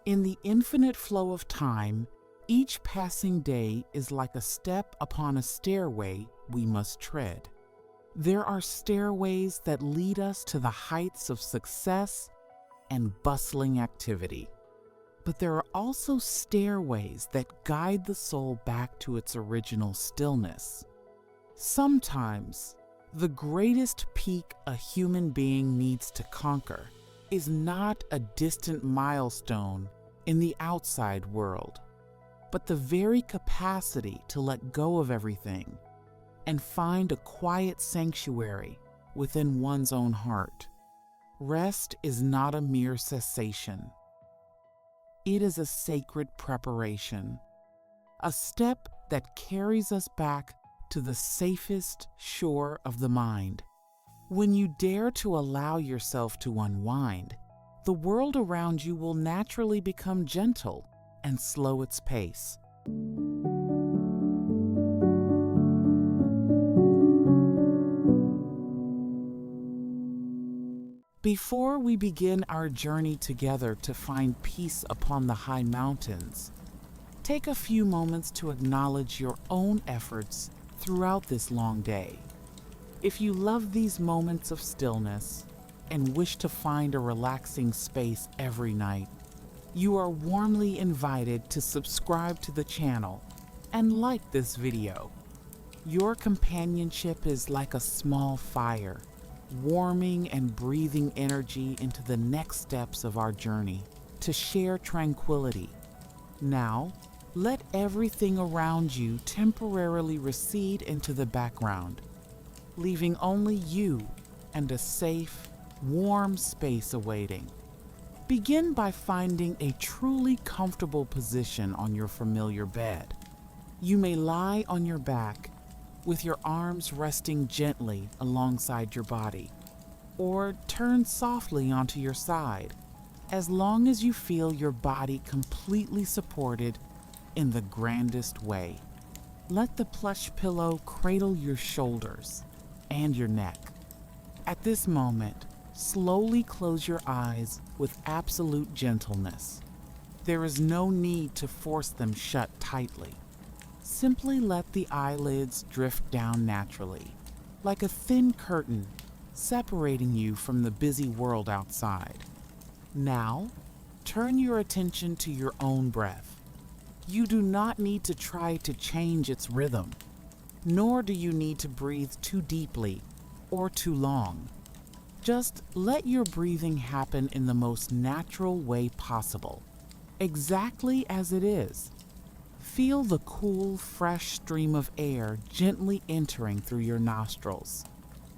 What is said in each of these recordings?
In the infinite flow of time, each passing day is like a step upon a stairway we must tread. There are stairways that lead us to the heights of success and bustling activity. But there are also stairways that guide the soul back to its original stillness. Sometimes, the greatest peak a human being needs to conquer is not a distant milestone in the outside world, but the very capacity to let go of everything and find a quiet sanctuary within one's own heart. Rest is not a mere cessation. It is a sacred preparation, a step that carries us back to the safest shore of the mind. When you dare to allow yourself to unwind, the world around you will naturally become gentle and slow its pace. Before we begin our journey together to find peace upon the high mountains, take a few moments to acknowledge your own efforts throughout this long day. If you love these moments of stillness and wish to find a relaxing space every night, you are warmly invited to subscribe to the channel and like this video. Your companionship is like a small fire, warming and breathing energy into the next steps of our journey to share tranquility. Now, let everything around you temporarily recede into the background, leaving only you and a safe, warm space awaiting. Begin by finding a truly comfortable position on your familiar bed. You may lie on your back with your arms resting gently alongside your body, or turn softly onto your side, as long as you feel your body completely supported in the grandest way. Let the plush pillow cradle your shoulders and your neck. At this moment, slowly close your eyes with absolute gentleness. There is no need to force them shut tightly. Simply let the eyelids drift down naturally, like a thin curtain separating you from the busy world outside. Now, turn your attention to your own breath. You do not need to try to change its rhythm, nor do you need to breathe too deeply or too long. Just let your breathing happen in the most natural way possible, exactly as it is. Feel the cool, fresh stream of air gently entering through your nostrils.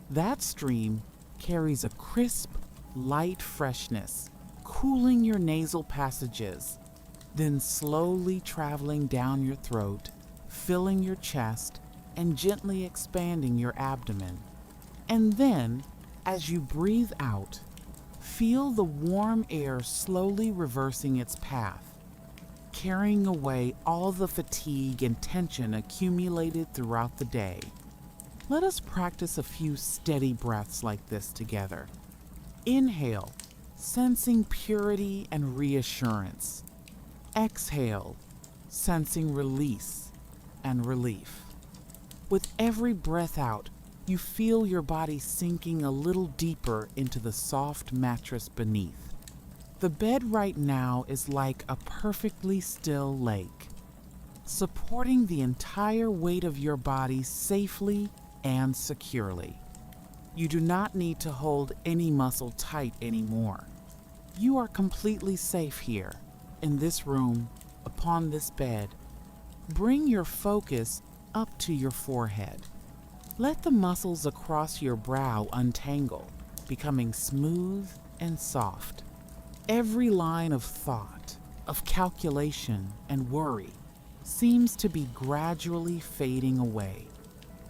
That stream carries a crisp, light freshness, cooling your nasal passages, then slowly traveling down your throat, filling your chest, and gently expanding your abdomen. And then, as you breathe out, feel the warm air slowly reversing its path, carrying away all the fatigue and tension accumulated throughout the day. Let us practice a few steady breaths like this together. Inhale, sensing purity and reassurance. Exhale, sensing release and relief. With every breath out, you feel your body sinking a little deeper into the soft mattress beneath. The bed right now is like a perfectly still lake, supporting the entire weight of your body safely and securely. You do not need to hold any muscle tight anymore. You are completely safe here, in this room, upon this bed. Bring your focus up to your forehead. Let the muscles across your brow untangle, becoming smooth and soft. Every line of thought, of calculation and worry seems to be gradually fading away.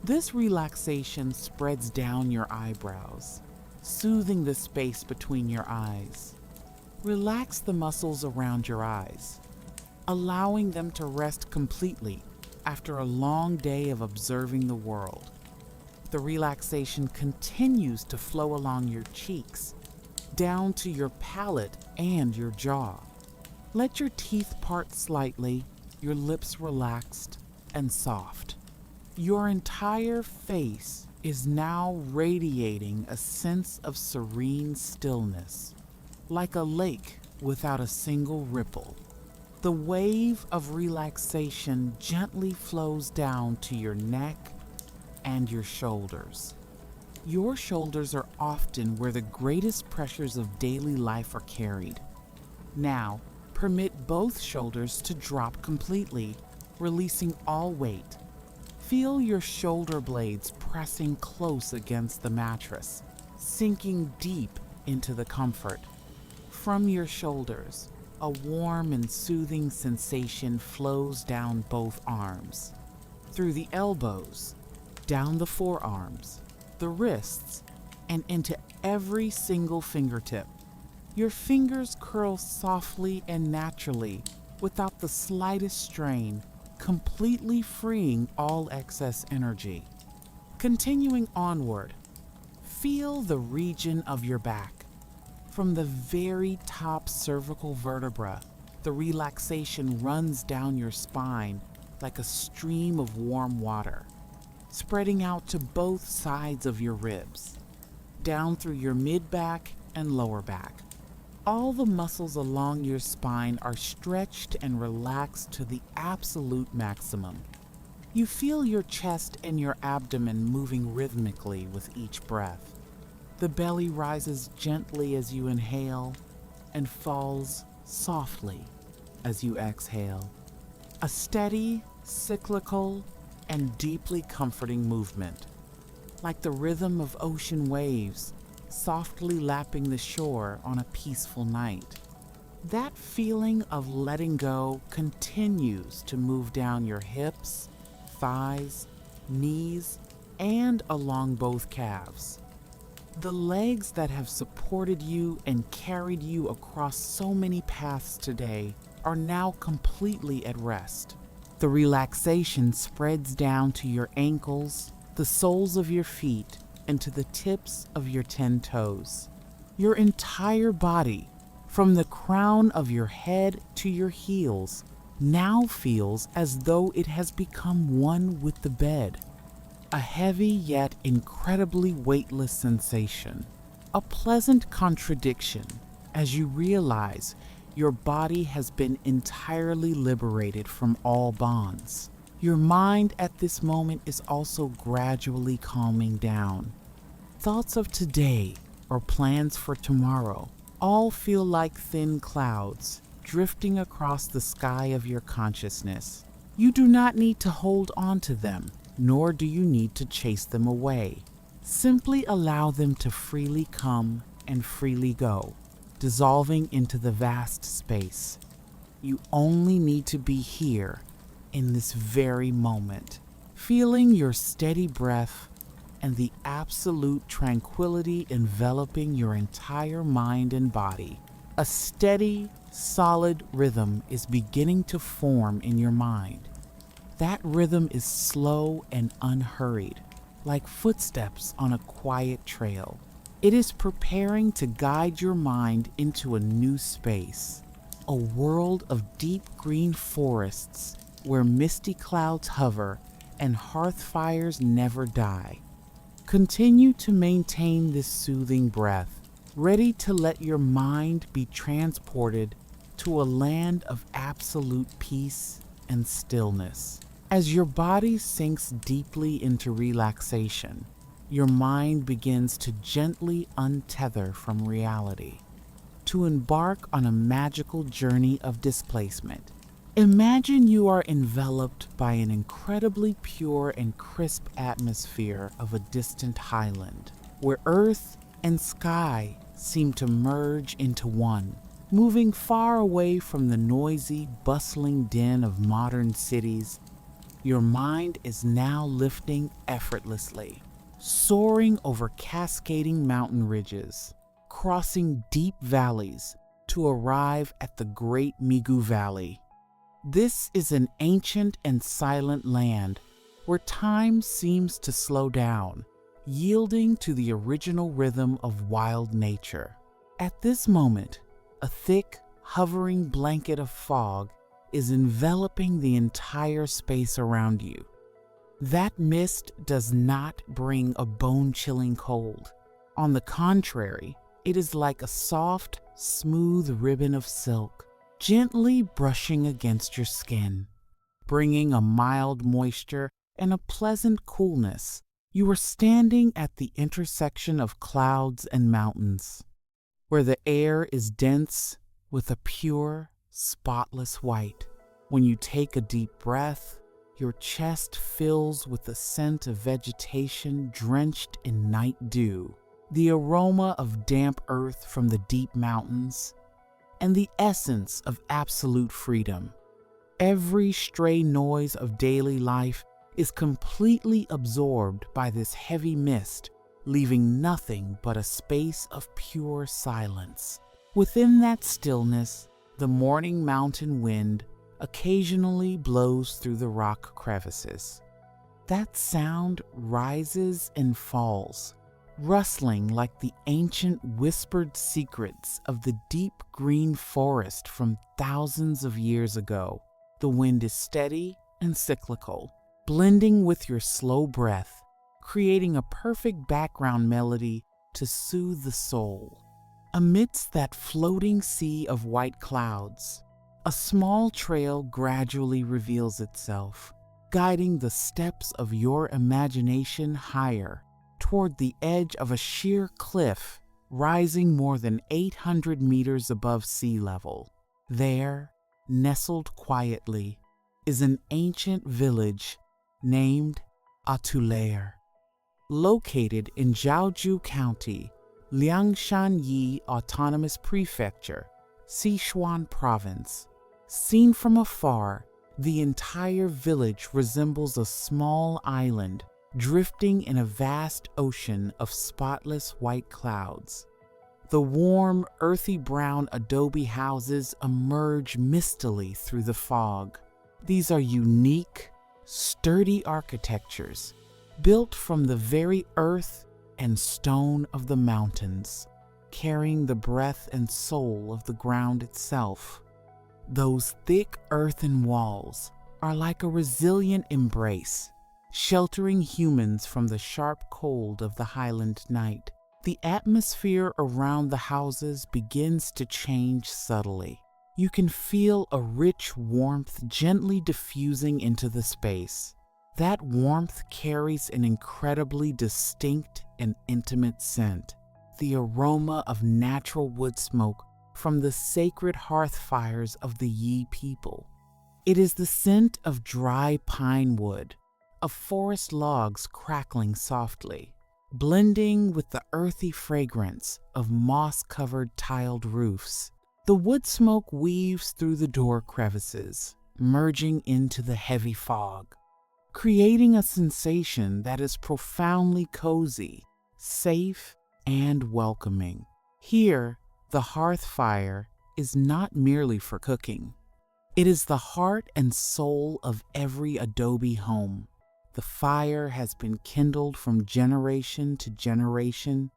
This relaxation spreads down your eyebrows, soothing the space between your eyes. Relax the muscles around your eyes, allowing them to rest completely after a long day of observing the world. The relaxation continues to flow along your cheeks, down to your palate and your jaw. Let your teeth part slightly, your lips relaxed and soft. Your entire face is now radiating a sense of serene stillness, like a lake without a single ripple. The wave of relaxation gently flows down to your neck and your shoulders. Your shoulders are often where the greatest pressures of daily life are carried. Now, permit both shoulders to drop completely, releasing all weight. Feel your shoulder blades pressing close against the mattress, sinking deep into the comfort. From your shoulders, a warm and soothing sensation flows down both arms, through the elbows, down the forearms, the wrists, and into every single fingertip. Your fingers curl softly and naturally without the slightest strain, completely freeing all excess energy. Continuing onward, feel the region of your back. From the very top cervical vertebra, the relaxation runs down your spine like a stream of warm water, spreading out to both sides of your ribs, down through your mid-back and lower back. All the muscles along your spine are stretched and relaxed to the absolute maximum. You feel your chest and your abdomen moving rhythmically with each breath. The belly rises gently as you inhale and falls softly as you exhale. A steady, cyclical, and deeply comforting movement, like the rhythm of ocean waves softly lapping the shore on a peaceful night. That feeling of letting go continues to move down your hips, thighs, knees, and along both calves. The legs that have supported you and carried you across so many paths today are now completely at rest. The relaxation spreads down to your ankles, the soles of your feet, and to the tips of your 10 toes. Your entire body, from the crown of your head to your heels, now feels as though it has become one with the bed. A heavy yet incredibly weightless sensation. A pleasant contradiction as you realize your body has been entirely liberated from all bonds. Your mind at this moment is also gradually calming down. Thoughts of today or plans for tomorrow all feel like thin clouds drifting across the sky of your consciousness. You do not need to hold on to them, nor do you need to chase them away. Simply allow them to freely come and freely go, dissolving into the vast space. You only need to be here in this very moment, feeling your steady breath and the absolute tranquility enveloping your entire mind and body. A steady, solid rhythm is beginning to form in your mind. That rhythm is slow and unhurried, like footsteps on a quiet trail. It is preparing to guide your mind into a new space, a world of deep green forests where misty clouds hover and hearth fires never die. Continue to maintain this soothing breath, ready to let your mind be transported to a land of absolute peace and stillness. As your body sinks deeply into relaxation, your mind begins to gently untether from reality, to embark on a magical journey of displacement. Imagine you are enveloped by an incredibly pure and crisp atmosphere of a distant highland, where earth and sky seem to merge into one. Moving far away from the noisy, bustling din of modern cities, your mind is now lifting effortlessly, soaring over cascading mountain ridges, crossing deep valleys to arrive at the Great Migu Valley. This is an ancient and silent land where time seems to slow down, yielding to the original rhythm of wild nature. At this moment, a thick, hovering blanket of fog is enveloping the entire space around you. That mist does not bring a bone-chilling cold. On the contrary, it is like a soft, smooth ribbon of silk, gently brushing against your skin, bringing a mild moisture and a pleasant coolness. You are standing at the intersection of clouds and mountains, where the air is dense with a pure, spotless white. When you take a deep breath, your chest fills with the scent of vegetation drenched in night dew, the aroma of damp earth from the deep mountains, and the essence of absolute freedom. Every stray noise of daily life is completely absorbed by this heavy mist, leaving nothing but a space of pure silence. Within that stillness, the morning mountain wind occasionally blows through the rock crevices. That sound rises and falls, rustling like the ancient whispered secrets of the deep green forest from thousands of years ago. The wind is steady and cyclical, blending with your slow breath, creating a perfect background melody to soothe the soul. Amidst that floating sea of white clouds, a small trail gradually reveals itself, guiding the steps of your imagination higher toward the edge of a sheer cliff rising more than 800 meters above sea level. There, nestled quietly, is an ancient village named Atule'er. Located in Jiaoju County, Liangshan Yi Autonomous Prefecture, Sichuan Province. Seen from afar, the entire village resembles a small island drifting in a vast ocean of spotless white clouds. The warm, earthy brown adobe houses emerge mistily through the fog. These are unique, sturdy architectures built from the very earth and stone of the mountains, carrying the breath and soul of the ground itself. Those thick earthen walls are like a resilient embrace, sheltering humans from the sharp cold of the highland night. The atmosphere around the houses begins to change subtly. You can feel a rich warmth gently diffusing into the space. That warmth carries an incredibly distinct and intimate scent, the aroma of natural wood smoke from the sacred hearth fires of the Yi people. It is the scent of dry pine wood, of forest logs crackling softly, blending with the earthy fragrance of moss-covered tiled roofs. The wood smoke weaves through the door crevices, merging into the heavy fog, creating a sensation that is profoundly cozy, safe, and welcoming. Here, the hearth fire is not merely for cooking. It is the heart and soul of every adobe home. The fire has been kindled from generation to generation,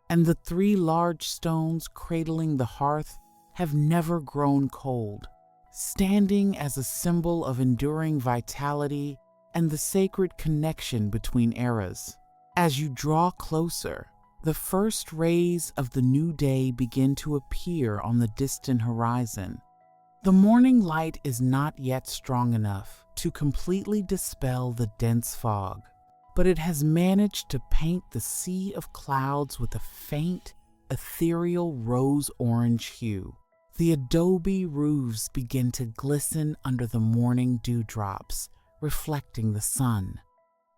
and the 3 large stones cradling the hearth have never grown cold, standing as a symbol of enduring vitality and the sacred connection between eras. As you draw closer, the first rays of the new day begin to appear on the distant horizon. The morning light is not yet strong enough to completely dispel the dense fog, but it has managed to paint the sea of clouds with a faint, ethereal rose-orange hue. The adobe roofs begin to glisten under the morning dewdrops, reflecting the sun.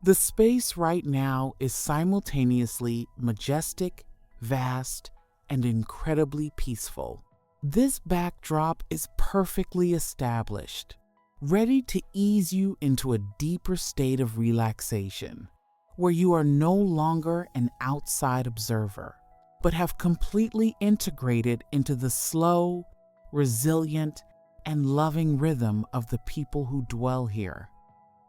The space right now is simultaneously majestic, vast, and incredibly peaceful. This backdrop is perfectly established, ready to ease you into a deeper state of relaxation, where you are no longer an outside observer, but have completely integrated into the slow, resilient, and loving rhythm of the people who dwell here.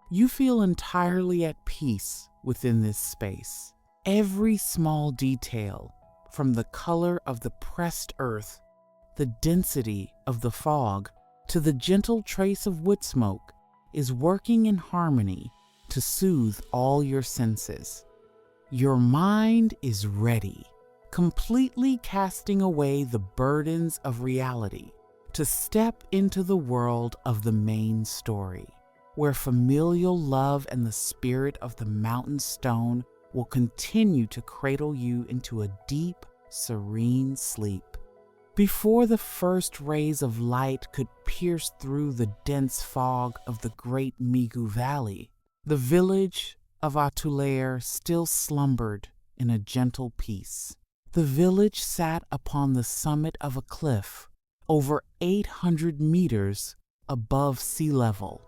You feel entirely at peace within this space. Every small detail, from the color of the pressed earth the density of the fog to the gentle trace of wood smoke is working in harmony to soothe all your senses. Your mind is ready, completely casting away the burdens of reality to step into the world of the main story, where familial love and the spirit of the mountain stone will continue to cradle you into a deep, serene sleep. Before the first rays of light could pierce through the dense fog of the great Migu Valley, the village of Atule'er still slumbered in a gentle peace. The village sat upon the summit of a cliff over 800 meters above sea level.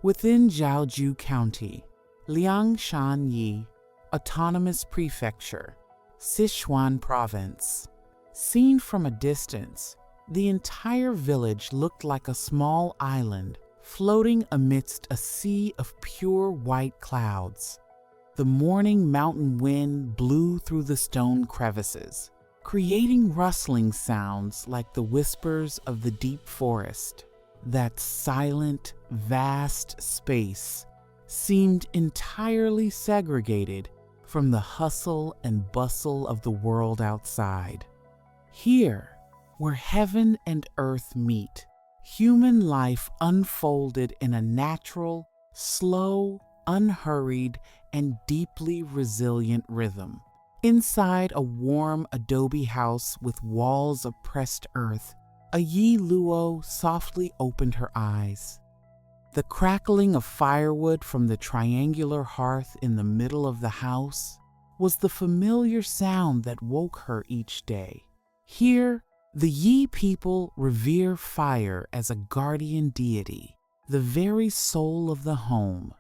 Within Jiaoju County, Liangshan Autonomous Prefecture, Sichuan Province. Seen from a distance, the entire village looked like a small island floating amidst a sea of pure white clouds. The morning mountain wind blew through the stone crevices, creating rustling sounds like the whispers of the deep forest. That silent, vast space seemed entirely segregated from the hustle and bustle of the world outside. Here, where heaven and earth meet, human life unfolded in a natural, slow, unhurried, and deeply resilient rhythm. Inside a warm adobe house with walls of pressed earth, a Yi Luo softly opened her eyes. The crackling of firewood from the triangular hearth in the middle of the house was the familiar sound that woke her each day. Here, the Yi people revere fire as a guardian deity, the very soul of the home.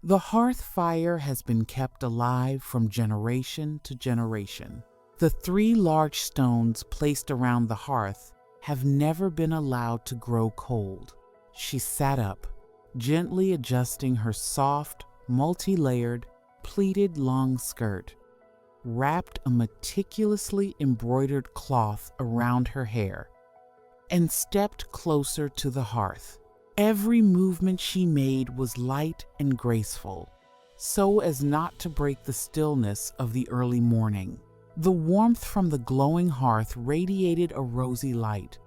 The hearth fire has been kept alive from generation to generation. The 3 large stones placed around the hearth have never been allowed to grow cold. She sat up, gently adjusting her soft, multi-layered, pleated long skirt, wrapped a meticulously embroidered cloth around her hair, and stepped closer to the hearth. Every movement she made was light and graceful, so as not to break the stillness of the early morning. The warmth from the glowing hearth radiated a rosy light,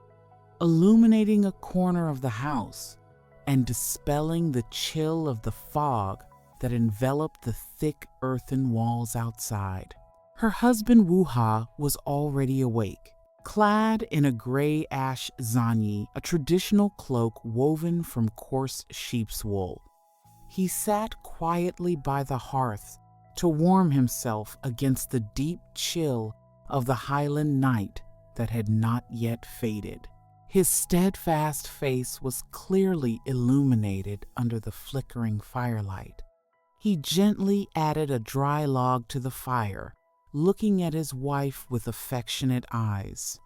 illuminating a corner of the house and dispelling the chill of the fog that enveloped the thick earthen walls outside. Her husband Wuha was already awake, clad in a gray ash zanyi, a traditional cloak woven from coarse sheep's wool. He sat quietly by the hearth to warm himself against the deep chill of the highland night that had not yet faded. His steadfast face was clearly illuminated under the flickering firelight. He gently added a dry log to the fire, looking at his wife with affectionate eyes,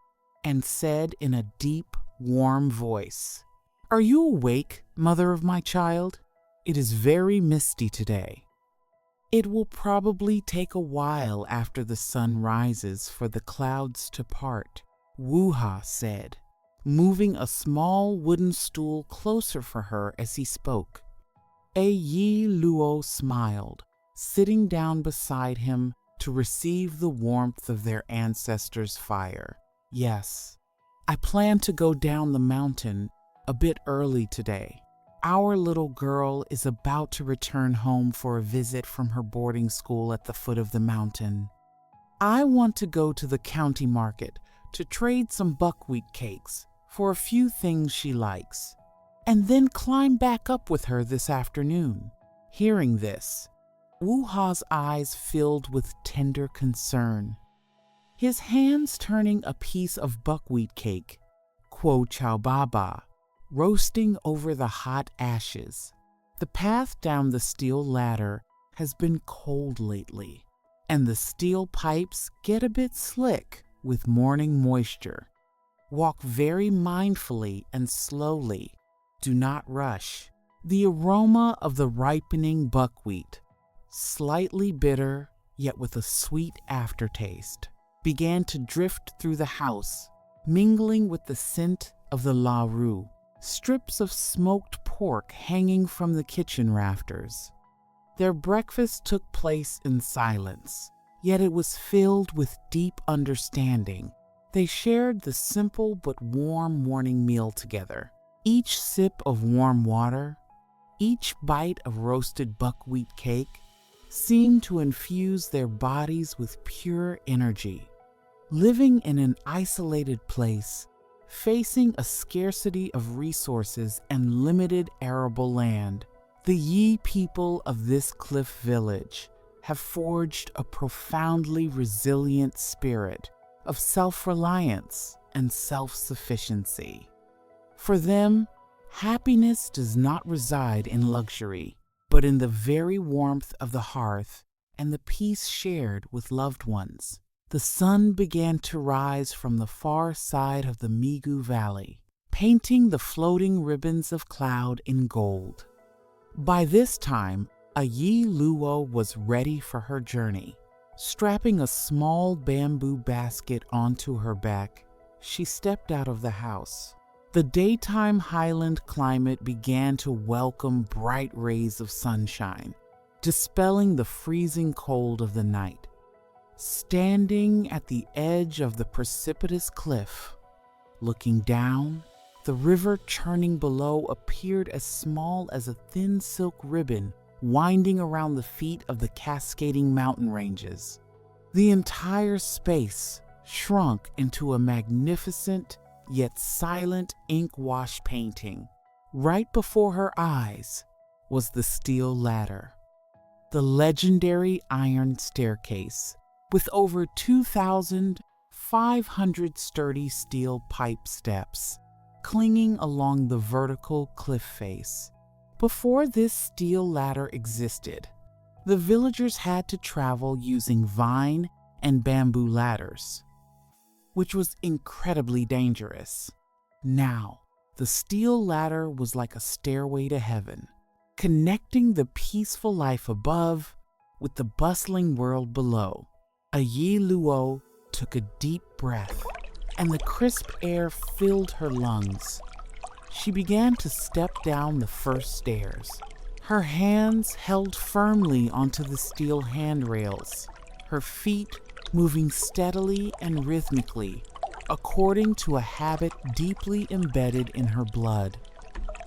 and said in a deep, warm voice, "Are you awake, mother of my child? It is very misty today. It will probably take a while after the sun rises for the clouds to part," Wuha said, moving a small wooden stool closer for her as he spoke. A Yi Luo smiled, sitting down beside him to receive the warmth of their ancestors' fire. "Yes, I plan to go down the mountain a bit early today. Our little girl is about to return home for a visit from her boarding school at the foot of the mountain. I want to go to the county market to trade some buckwheat cakes for a few things she likes, and then climb back up with her this afternoon." Hearing this, Wuha's eyes filled with tender concern. His hands turning a piece of buckwheat cake, Kuo Chao Baba, roasting over the hot ashes. The path down the steel ladder has been cold lately, and the steel pipes get a bit slick with morning moisture. Walk very mindfully and slowly. Do not rush. The aroma of the ripening buckwheat, slightly bitter yet with a sweet aftertaste, began to drift through the house, mingling with the scent of the laru, strips of smoked pork hanging from the kitchen rafters. Their breakfast took place in silence, yet it was filled with deep understanding. They shared the simple but warm morning meal together. Each sip of warm water, each bite of roasted buckwheat cake seemed to infuse their bodies with pure energy. Living in an isolated place, facing a scarcity of resources and limited arable land, the Yi people of this cliff village have forged a profoundly resilient spirit of self-reliance and self-sufficiency. For them, happiness does not reside in luxury, but in the very warmth of the hearth and the peace shared with loved ones. The sun began to rise from the far side of the Migu Valley, painting the floating ribbons of cloud in gold. By this time, Yi Luo was ready for her journey. Strapping a small bamboo basket onto her back, she stepped out of the house. The daytime highland climate began to welcome bright rays of sunshine, dispelling the freezing cold of the night. Standing at the edge of the precipitous cliff, looking down, the river churning below appeared as small as a thin silk ribbon winding around the feet of the cascading mountain ranges. The entire space shrunk into a magnificent yet silent ink-wash painting. Right before her eyes was the steel ladder, the legendary iron staircase, with over 2,500 sturdy steel pipe steps clinging along the vertical cliff face. Before this steel ladder existed, the villagers had to travel using vine and bamboo ladders, which was incredibly dangerous. Now, the steel ladder was like a stairway to heaven, connecting the peaceful life above with the bustling world below. Yi Luo took a deep breath, and the crisp air filled her lungs. She began to step down the first stairs. Her hands held firmly onto the steel handrails, her feet moving steadily and rhythmically, according to a habit deeply embedded in her blood.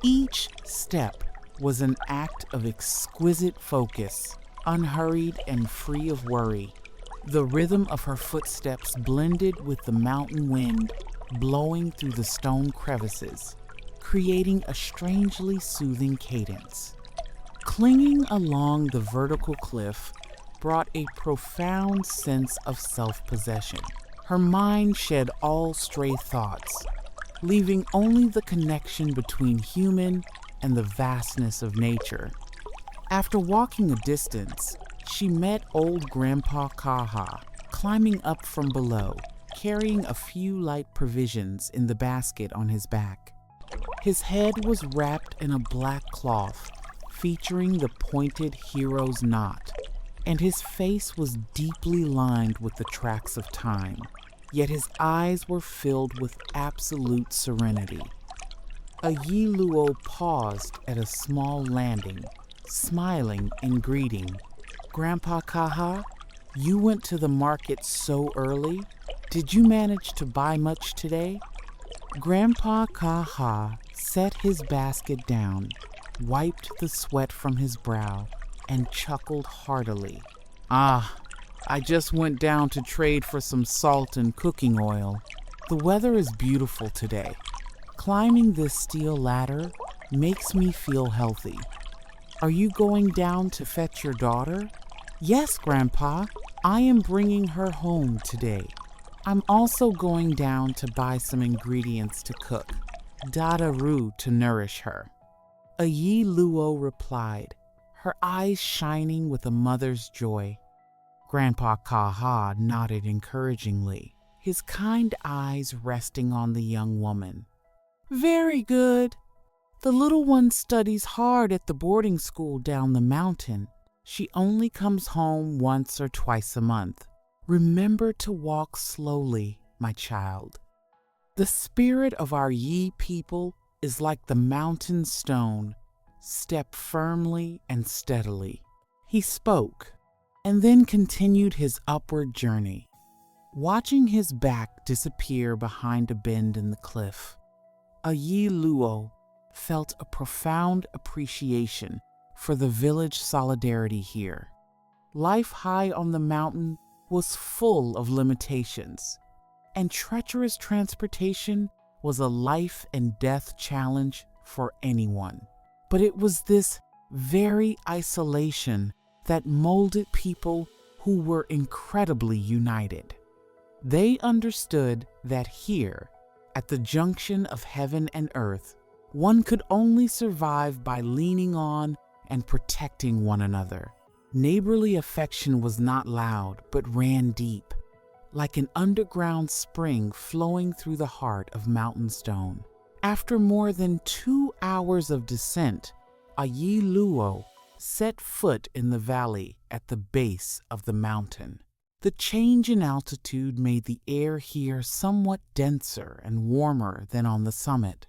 Each step was an act of exquisite focus, unhurried and free of worry. The rhythm of her footsteps blended with the mountain wind blowing through the stone crevices, creating a strangely soothing cadence. Clinging along the vertical cliff brought a profound sense of self-possession. Her mind shed all stray thoughts, leaving only the connection between human and the vastness of nature. After walking a distance, she met old Grandpa Kaha, climbing up from below, carrying a few light provisions in the basket on his back. His head was wrapped in a black cloth, featuring the pointed hero's knot, and his face was deeply lined with the tracks of time, yet his eyes were filled with absolute serenity. Yi Luo paused at a small landing, smiling in greeting. "Grandpa Kaha, you went to the market so early? Did you manage to buy much today?" Grandpa Kaha set his basket down, wiped the sweat from his brow, and chuckled heartily. I just went down to trade for some salt and cooking oil. The weather is beautiful today. Climbing this steel ladder makes me feel healthy. Are you going down to fetch your daughter?" "Yes, Grandpa. I am bringing her home today. I'm also going down to buy some ingredients to cook, dadaru to nourish her." Yi Luo replied, her eyes shining with a mother's joy. Grandpa Kaha nodded encouragingly, his kind eyes resting on the young woman. "Very good. The little one studies hard at the boarding school down the mountain. She only comes home once or twice a month. Remember to walk slowly, my child." The spirit of our Yi people is like the mountain stone. Step firmly and steadily. He spoke, and then continued his upward journey, watching his back disappear behind a bend in the cliff. A Yi Luo felt a profound appreciation for the village solidarity here. Life high on the mountain was full of limitations, and treacherous transportation was a life and death challenge for anyone. But it was this very isolation that molded people who were incredibly united. They understood that here, at the junction of heaven and earth, one could only survive by leaning on and protecting one another. Neighborly affection was not loud, but ran deep, like an underground spring flowing through the heart of mountain stone. After more than 2 hours of descent, a Yi Luo set foot in the valley at the base of the mountain. The change in altitude made the air here somewhat denser and warmer than on the summit.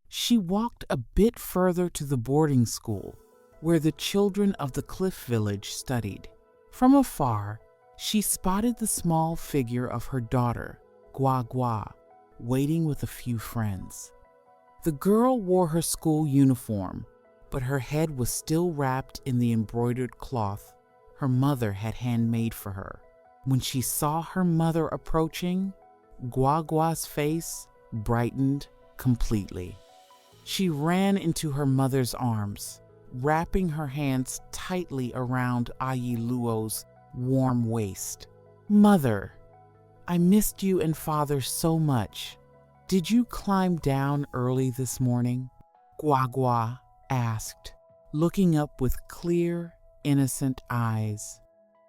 She walked a bit further to the boarding school, where the children of the cliff village studied. From afar, she spotted the small figure of her daughter, Gua Gua, waiting with a few friends. The girl wore her school uniform, but her head was still wrapped in the embroidered cloth her mother had handmade for her. When she saw her mother approaching, Gua Gua's face brightened completely. She ran into her mother's arms, wrapping her hands tightly around Yi Luo's warm waist. "Mother, I missed you and Father so much. Did you climb down early this morning?" Gua Gua asked, looking up with clear, innocent eyes.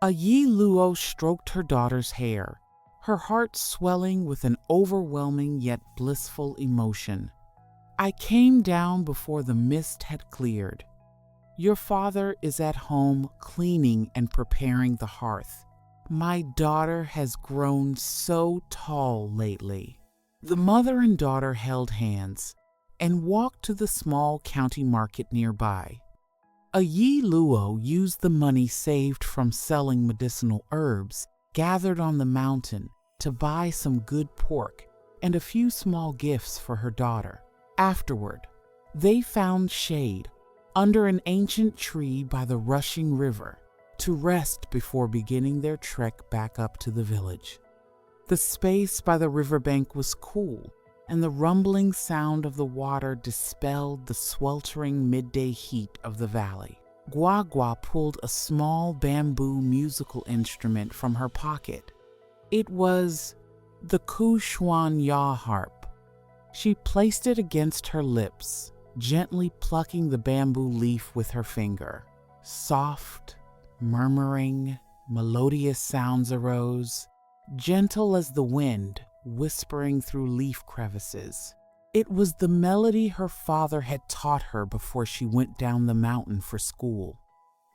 A Yi Luo stroked her daughter's hair, her heart swelling with an overwhelming yet blissful emotion. "I came down before the mist had cleared. Your father is at home cleaning and preparing the hearth. My daughter has grown so tall lately." The mother and daughter held hands and walked to the small county market nearby. A Yi Luo used the money saved from selling medicinal herbs gathered on the mountain to buy some good pork and a few small gifts for her daughter. Afterward, they found shade under an ancient tree by the rushing river to rest before beginning their trek back up to the village. The space by the riverbank was cool, and the rumbling sound of the water dispelled the sweltering midday heat of the valley. Gua Gua pulled a small bamboo musical instrument from her pocket. It was the Ku Xuan Ya harp. She placed it against her lips, gently plucking the bamboo leaf with her finger. Soft, murmuring, melodious sounds arose, gentle as the wind whispering through leaf crevices. It was the melody her father had taught her before she went down the mountain for school.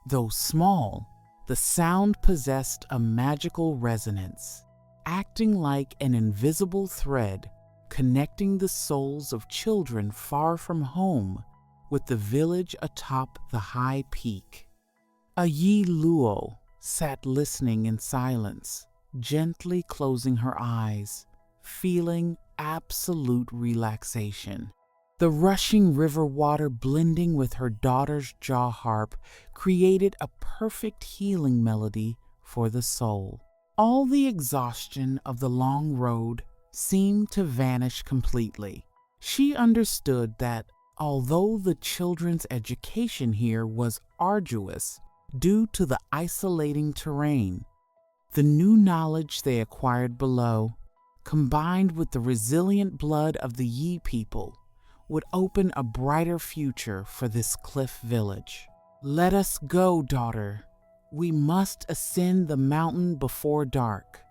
Though small, the sound possessed a magical resonance, acting like an invisible thread connecting the souls of children far from home with the village atop the high peak. A Yi Luo sat listening in silence, gently closing her eyes, feeling absolute relaxation. The rushing river water blending with her daughter's jaw harp created a perfect healing melody for the soul. All the exhaustion of the long road seemed to vanish completely. She understood that although the children's education here was arduous due to the isolating terrain, the new knowledge they acquired below, combined with the resilient blood of the Yi people, would open a brighter future for this cliff village. "Let us go, daughter. We must ascend the mountain before dark.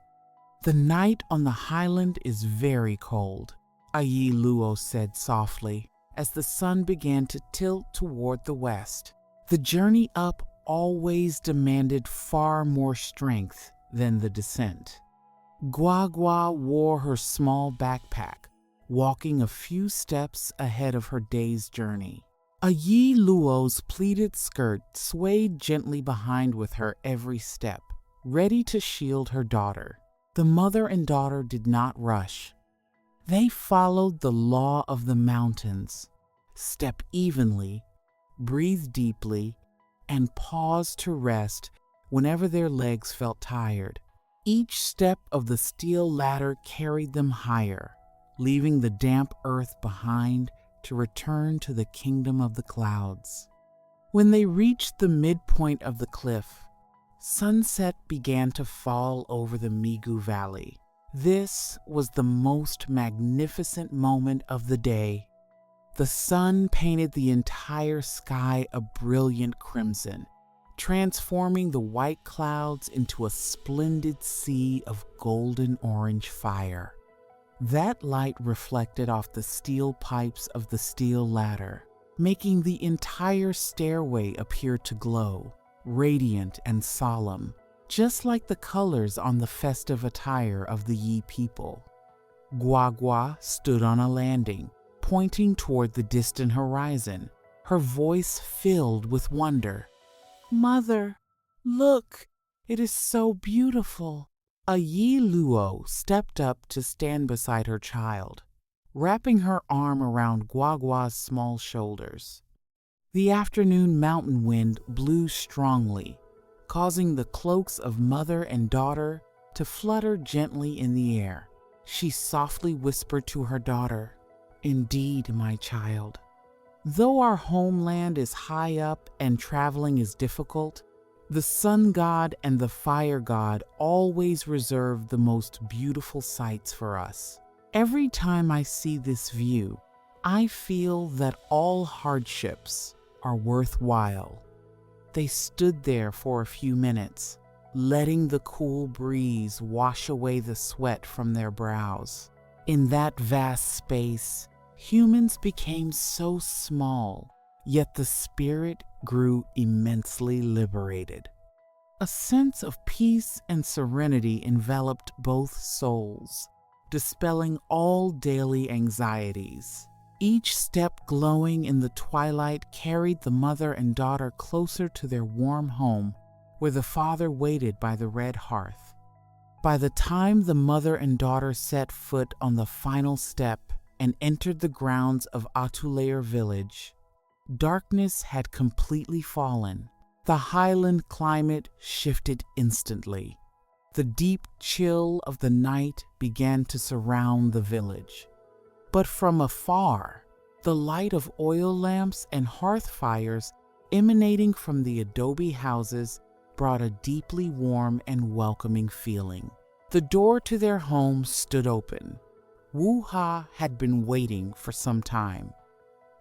The night on the highland is very cold," a Yi Luo said softly as the sun began to tilt toward the west. The journey up always demanded far more strength than the descent. Gua Gua wore her small backpack walking a few steps ahead of her day's journey. Luo's pleated skirt swayed gently behind with her every step, ready to shield her daughter. The mother and daughter did not rush. They followed the law of the mountains. Step evenly, breathe deeply, and pause to rest whenever their legs felt tired. Each step of the steel ladder carried them higher, leaving the damp earth behind to return to the kingdom of the clouds. When they reached the midpoint of the cliff, sunset began to fall over the Migu Valley. This was the most magnificent moment of the day. The sun painted the entire sky a brilliant crimson, transforming the white clouds into a splendid sea of golden orange fire. That light reflected off the steel pipes of the steel ladder, making the entire stairway appear to glow, radiant and solemn, just like the colors on the festive attire of the Yi people. Guagua stood on a landing, pointing toward the distant horizon, her voice filled with wonder. "Mother, look, it is so beautiful." Luo stepped up to stand beside her child, wrapping her arm around Guagua's small shoulders. The afternoon mountain wind blew strongly, causing the cloaks of mother and daughter to flutter gently in the air. She softly whispered to her daughter, "Indeed, my child. Though our homeland is high up and traveling is difficult, the sun god and the fire god always reserve the most beautiful sights for us. Every time I see this view, I feel that all hardships are worthwhile." They stood there for a few minutes, letting the cool breeze wash away the sweat from their brows. In that vast space, humans became so small, yet the spirit grew immensely liberated. A sense of peace and serenity enveloped both souls, dispelling all daily anxieties. Each step glowing in the twilight carried the mother and daughter closer to their warm home, where the father waited by the red hearth. By the time the mother and daughter set foot on the final step and entered the grounds of Atule'er village, darkness had completely fallen. The highland climate shifted instantly. The deep chill of the night began to surround the village. But from afar, the light of oil lamps and hearth fires emanating from the adobe houses brought a deeply warm and welcoming feeling. The door to their home stood open. Wu-ha had been waiting for some time.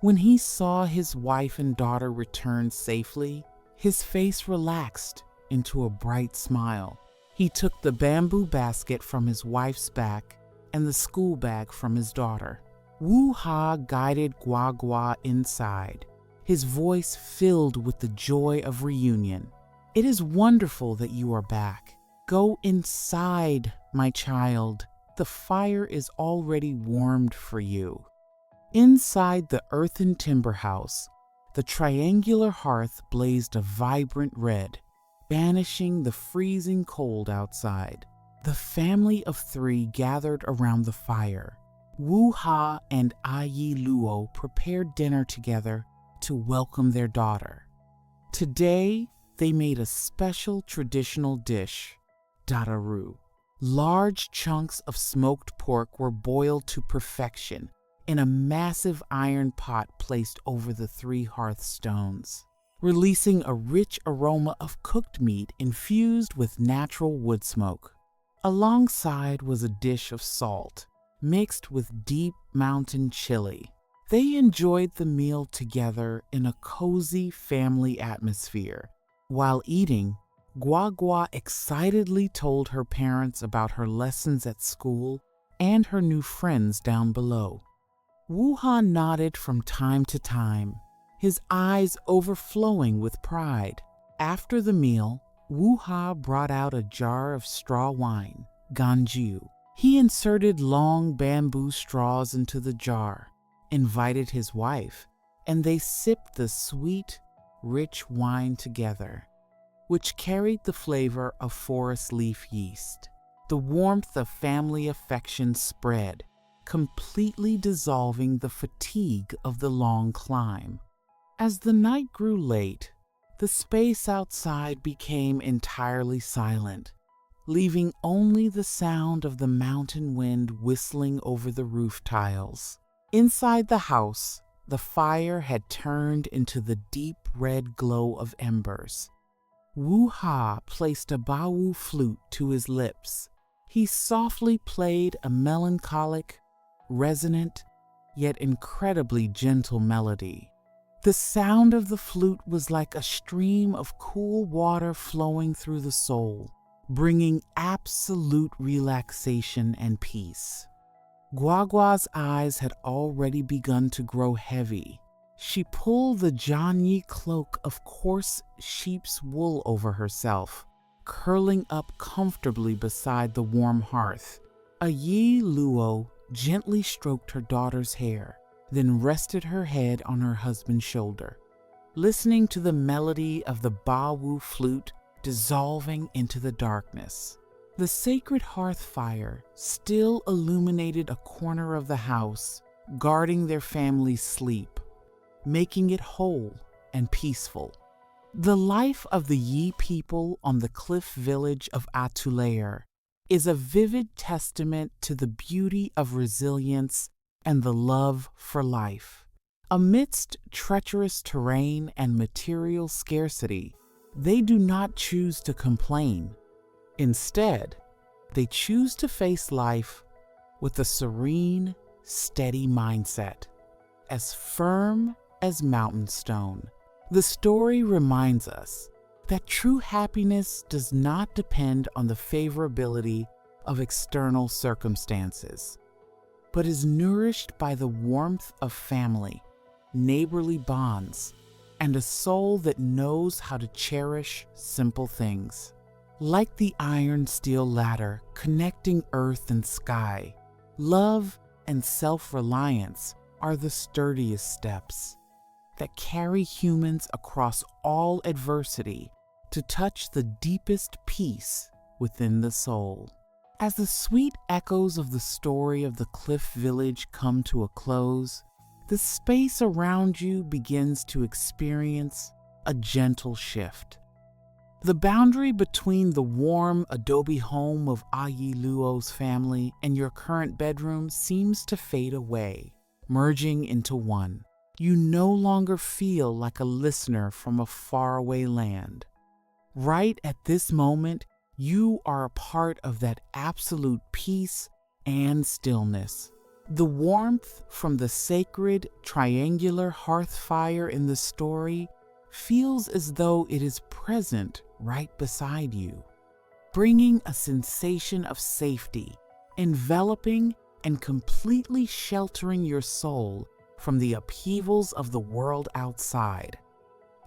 When he saw his wife and daughter return safely, his face relaxed into a bright smile. He took the bamboo basket from his wife's back and the school bag from his daughter. Wu-ha guided Guagua inside, his voice filled with the joy of reunion. "It is wonderful that you are back. Go inside, my child. The fire is already warmed for you." Inside the earthen timber house, the triangular hearth blazed a vibrant red, banishing the freezing cold outside. The family of three gathered around the fire. Wu-ha and Luo prepared dinner together to welcome their daughter. Today, they made a special traditional dish, dararu. Large chunks of smoked pork were boiled to perfection in a massive iron pot placed over the three hearthstones, releasing a rich aroma of cooked meat infused with natural wood smoke. Alongside was a dish of salt, mixed with deep mountain chili. They enjoyed the meal together in a cozy family atmosphere. While eating, Guagua excitedly told her parents about her lessons at school and her new friends down below. Wu-ha nodded from time to time, his eyes overflowing with pride. After the meal, Wu-ha brought out a jar of straw wine, ganju. He inserted long bamboo straws into the jar, invited his wife, and they sipped the sweet, rich wine together, which carried the flavor of forest leaf yeast. The warmth of family affection spread, completely dissolving the fatigue of the long climb. As the night grew late, the space outside became entirely silent, leaving only the sound of the mountain wind whistling over the roof tiles. Inside the house, the fire had turned into the deep red glow of embers. Wu-Ha placed a Bawu flute to his lips. He softly played a melancholic, resonant, yet incredibly gentle melody. The sound of the flute was like a stream of cool water flowing through the soul, bringing absolute relaxation and peace. Guagua's eyes had already begun to grow heavy. She pulled the Jianyi cloak of coarse sheep's wool over herself, curling up comfortably beside the warm hearth. A Yi Luo gently stroked her daughter's hair, then rested her head on her husband's shoulder, listening to the melody of the Bawu flute dissolving into the darkness. The sacred hearth fire still illuminated a corner of the house, guarding their family's sleep, making it whole and peaceful. The life of the Yi people on the cliff village of Atule'er is a vivid testament to the beauty of resilience and the love for life. Amidst treacherous terrain and material scarcity, they do not choose to complain. Instead, they choose to face life with a serene, steady mindset, as firm as mountain stone. The story reminds us that true happiness does not depend on the favorability of external circumstances, but is nourished by the warmth of family, neighborly bonds, and a soul that knows how to cherish simple things. Like the iron-steel ladder connecting earth and sky, love and self-reliance are the sturdiest steps that carry humans across all adversity to touch the deepest peace within the soul. As the sweet echoes of the story of the cliff village come to a close, the space around you begins to experience a gentle shift. The boundary between the warm adobe home of Ayi Luo's family and your current bedroom seems to fade away, merging into one. You no longer feel like a listener from a faraway land. Right at this moment, you are a part of that absolute peace and stillness. The warmth from the sacred triangular hearth fire in the story feels as though it is present right beside you, bringing a sensation of safety, enveloping and completely sheltering your soul from the upheavals of the world outside.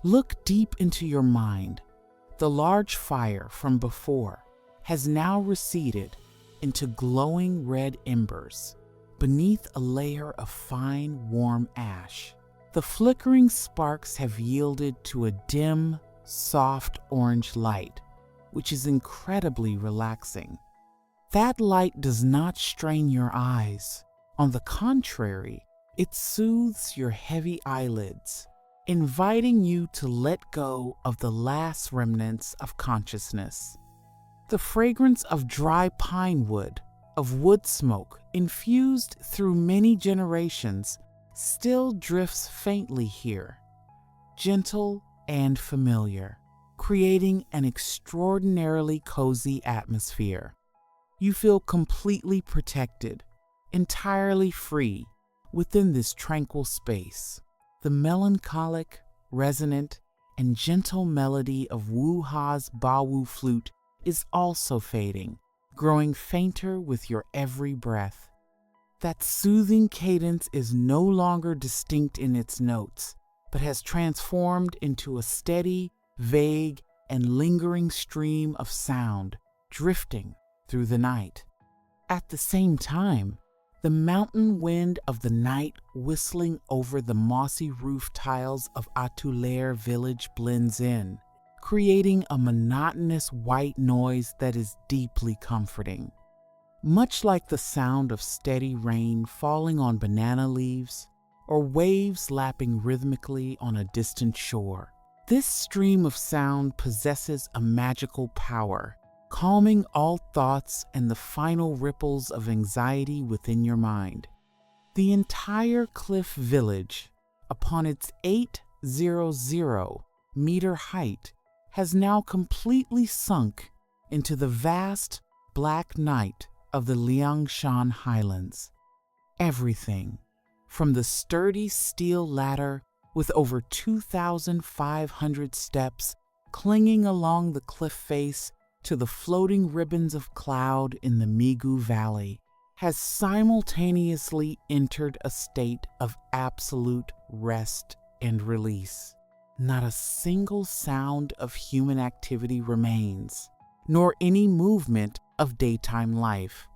Look deep into your mind. The large fire from before has now receded into glowing red embers beneath a layer of fine, warm ash. The flickering sparks have yielded to a dim, soft orange light, which is incredibly relaxing. That light does not strain your eyes. On the contrary, it soothes your heavy eyelids, inviting you to let go of the last remnants of consciousness. The fragrance of dry pine wood, of wood smoke infused through many generations, still drifts faintly here, gentle and familiar, creating an extraordinarily cozy atmosphere. You feel completely protected, entirely free within this tranquil space. The melancholic, resonant, and gentle melody of Wu-Ha's Bawu flute is also fading, growing fainter with your every breath. That soothing cadence is no longer distinct in its notes, but has transformed into a steady, vague, and lingering stream of sound drifting through the night. At the same time, the mountain wind of the night whistling over the mossy roof tiles of Atule'er village blends in, creating a monotonous white noise that is deeply comforting. Much like the sound of steady rain falling on banana leaves or waves lapping rhythmically on a distant shore, this stream of sound possesses a magical power, calming all thoughts and the final ripples of anxiety within your mind. The entire cliff village, upon its 800-meter height, has now completely sunk into the vast black night of the Liangshan Highlands. Everything, from the sturdy steel ladder with over 2,500 steps clinging along the cliff face to the floating ribbons of cloud in the Migu Valley, has simultaneously entered a state of absolute rest and release. Not a single sound of human activity remains, nor any movement of daytime life.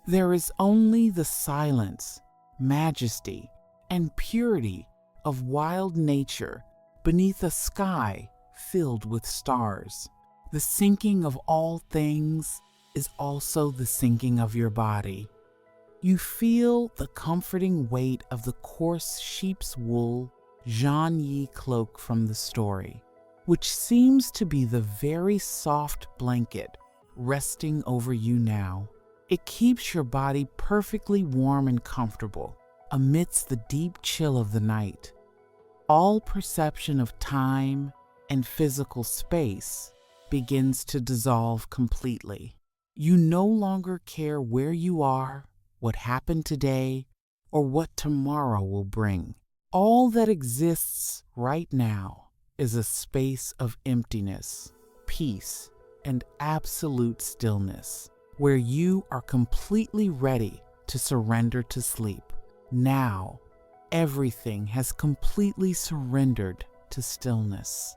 There is only the silence, majesty, and purity of wild nature beneath a sky filled with stars. The sinking of all things is also the sinking of your body. You feel the comforting weight of the coarse sheep's wool Zhan Yi cloak from the story, which seems to be the very soft blanket resting over you now. It keeps your body perfectly warm and comfortable amidst the deep chill of the night. All perception of time and physical space begins to dissolve completely. You no longer care where you are, what happened today, or what tomorrow will bring. All that exists right now is a space of emptiness, peace, and absolute stillness, where you are completely ready to surrender to sleep. Now, everything has completely surrendered to stillness.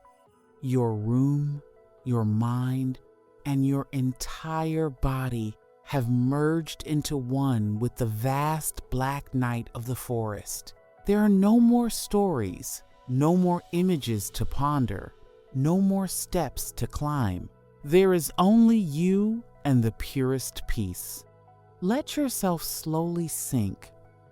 Your room, your mind, and your entire body have merged into one with the vast black night of the forest. There are no more stories, no more images to ponder, no more steps to climb. There is only you and the purest peace. Let yourself slowly sink,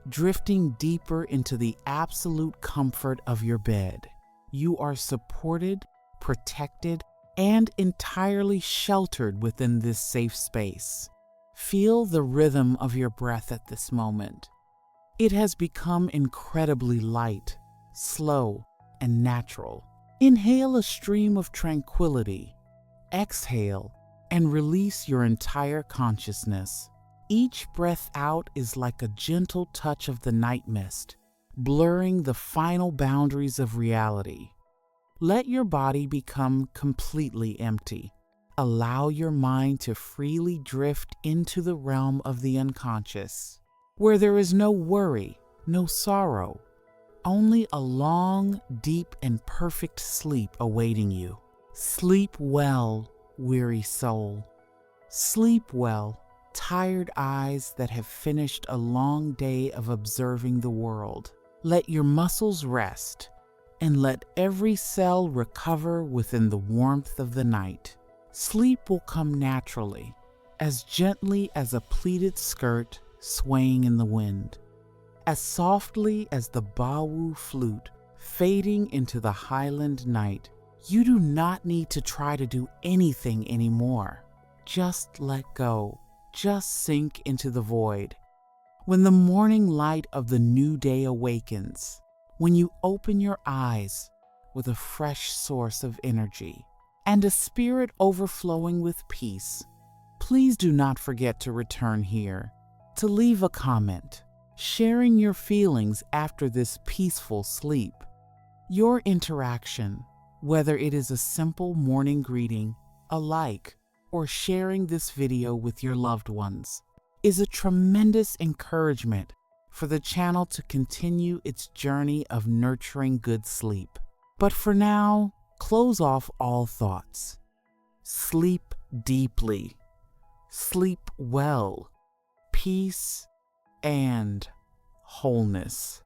drifting deeper into the absolute comfort of your bed. You are supported, protected, and entirely sheltered within this safe space. Feel the rhythm of your breath at this moment. It has become incredibly light, slow, and natural. Inhale a stream of tranquility. Exhale and release your entire consciousness. Each breath out is like a gentle touch of the night mist, blurring the final boundaries of reality. Let your body become completely empty. Allow your mind to freely drift into the realm of the unconscious, where there is no worry, no sorrow, only a long, deep, and perfect sleep awaiting you. Sleep well, weary soul. Sleep well, tired eyes that have finished a long day of observing the world. Let your muscles rest, and let every cell recover within the warmth of the night. Sleep will come naturally, as gently as a pleated skirt swaying in the wind, as softly as the bawu flute fading into the highland night. You do not need to try to do anything anymore. Just let go. Just sink into the void. When the morning light of the new day awakens, when you open your eyes with a fresh source of energy and a spirit overflowing with peace, please do not forget to return here, to leave a comment, sharing your feelings after this peaceful sleep. Your interaction, whether it is a simple morning greeting, a like, or sharing this video with your loved ones, is a tremendous encouragement for the channel to continue its journey of nurturing good sleep. But for now, close off all thoughts. Sleep deeply. Sleep well. peace and wholeness.